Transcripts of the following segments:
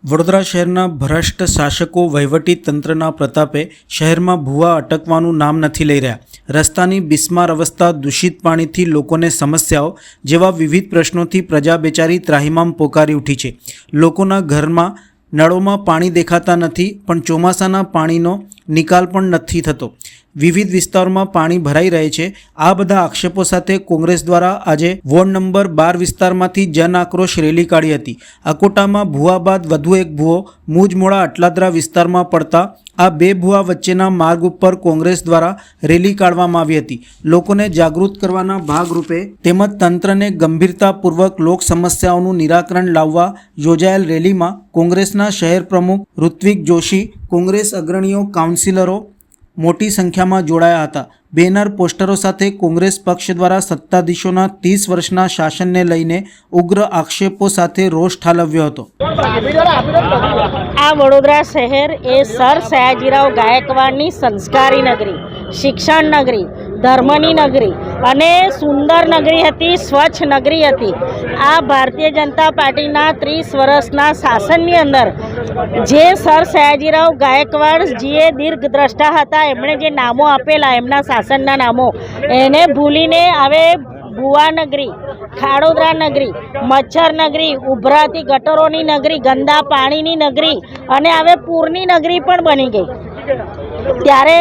વડોદરા શહેરના ભ્રષ્ટ શાસકો વહીવટી તંત્રના પ્રતાપે શહેરમાં ભૂવા અટકવાનું નામ નથી લઈ રહ્યા. રસ્તાની બિસ્માર અવસ્થા, દૂષિત પાણીથી લોકોને સમસ્યાઓ જેવા વિવિધ પ્રશ્નોથી પ્રજા બેચારી ત્રાહિમામ પોકારી ઉઠી છે. લોકોના ઘરમાં નળોમાં પાણી દેખાતા નથી, પણ ચોમાસાના પાણીનો નિકાલ પણ નથી થતો. વિવિધ વિસ્તારોમાં પાણી ભરાઈ રહે છે. આ બધા આક્ષેપો સાથે કોંગ્રેસ દ્વારા આજે વોર્ડ નંબર 12 વિસ્તારમાંથી જન આક્રોશ રેલી કાઢી હતી. અકોટામાં ભૂવા બાદ વધુ એક ભૂવો મુજમોડા અટલાદરા વિસ્તારમાં પડતા આ બે ભૂવા વચ્ચેના માર્ગ ઉપર કોંગ્રેસ દ્વારા રેલી કાઢવામાં આવી હતી. લોકોને જાગૃત કરવાના ભાગરૂપે તેમજ તંત્રને ગંભીરતાપૂર્વક લોક સમસ્યાઓનું નિરાકરણ લાવવા યોજાયેલ રેલીમાં કોંગ્રેસના શહેર પ્રમુખ ઋત્વિક જોશી, કોંગ્રેસ અગ્રણીઓ, કાઉન્સિલરો મોટી સંખ્યામાં જોડાયા હતા. બેનર, પોસ્ટરો સાથે કોંગ્રેસ પક્ષ દ્વારા સત્તાધીશોના 30 વર્ષના શાસનને લઈને ઉગ્ર આક્ષેપો સાથે રોષ ઠાલવ્યો હતો. આ વડોદરા શહેર એ સર સયાજીરાવ ગાયકવાડની સંસ્કારી નગરી, શિક્ષણ નગરી, ધર્મની નગરી અને સુંદર નગરી હતી, સ્વચ્છ નગરી હતી. આ ભારતીય જનતા પાર્ટીના 30 વર્ષના શાસનની અંદર જે સર સયાજીરાવ ગાયકવાડજીએ દીર્ઘદ્રષ્ટા હતા, એમણે જે નામો આપેલા, એમના શાસનના નામો, એને ભૂલીને હવે ભૂવા નગરી, ખાડોદરા નગરી, મચ્છર નગરી, ઉભરાતી ગટરોની નગરી, ગંદા પાણીની નગરી અને હવે પૂરની નગરી પણ બની ગઈ. ત્યારે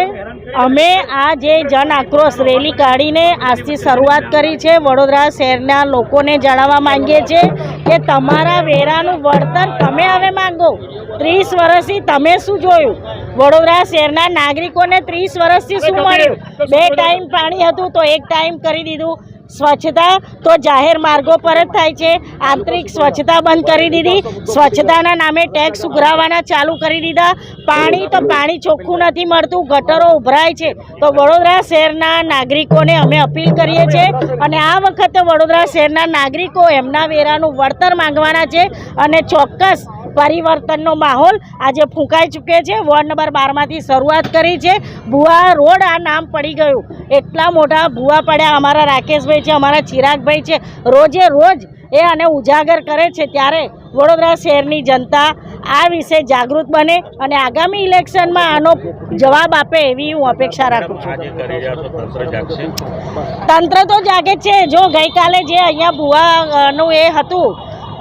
અમે આ જે જન આક્રોશ રેલી કાઢીને આજથી શરૂઆત કરી છે. વડોદરા શહેરના લોકોને જણાવવા માંગીએ છીએ કે તમારા વેરાનું વળતર તમે હવે માંગો. 30 વર્ષથી તમે શું જોયું? વડોદરા શહેરના નાગરિકોને 30 વર્ષથી શું મળ્યું? 2 ટાઈમ પાણી હતું તો 1 ટાઈમ કરી દીધું. સ્વચ્છતા તો જાહેર માર્ગો પર જ થાય છે. આંતરિક સ્વચ્છતા બંધ કરી દીધી. સ્વચ્છતાના નામે ટેક્સ ઉઘરાવવાના ચાલુ કરી દીધા. પાણી તો પાણી ચોખ્ખું નથી મળતું, ગટરો ઉભરાય છે. તો વડોદરા શહેરના નાગરિકોને અમે અપીલ કરીએ છીએ અને આ વખતે વડોદરા શહેરના નાગરિકો એમના વેરાનું વળતર માંગવાના છે અને ચોક્કસ પરિવર્તનનો માહોલ આજે ફૂંકાઈ ચૂકે છે. વોર્ડ નંબર 12માંથી શરૂઆત કરી છે. ભૂવા રોડ આ નામ પડી ગયું. એટલા મોટા ભૂવા પડ્યા. અમારા રાકેશભાઈ છે, અમારા ચિરાગભાઈ છે, રોજે રોજ એ આને ઉજાગર કરે છે. ત્યારે વડોદરા શહેરની જનતા આ વિશે જાગૃત બને અને આગામી ઇલેક્શનમાં આનો જવાબ આપે એવી હું અપેક્ષા રાખું છું. તંત્ર તો જાગે છે. જો ગઈકાલે જે અહીંયા ભૂવાનું એ હતું,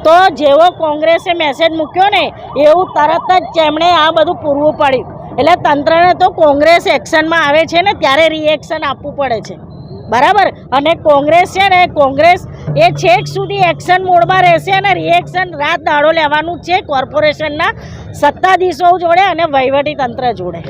તો જેવો કોંગ્રેસે મેસેજ મૂક્યો ને એવું તરત જ તેમણે આ બધું પૂરવું પડ્યું. એટલે તંત્રને તો કોંગ્રેસ એક્શનમાં આવે છે ને ત્યારે રિએક્શન આપવું પડે છે, બરાબર. અને કોંગ્રેસ છે ને, કોંગ્રેસ એ છેક સુધી એક્શન મોડમાં રહેશે અને રિએક્શન રાત દાડો લેવાનું છે કોર્પોરેશનના સત્તાધીશો જોડે અને વહીવટી તંત્ર જોડે.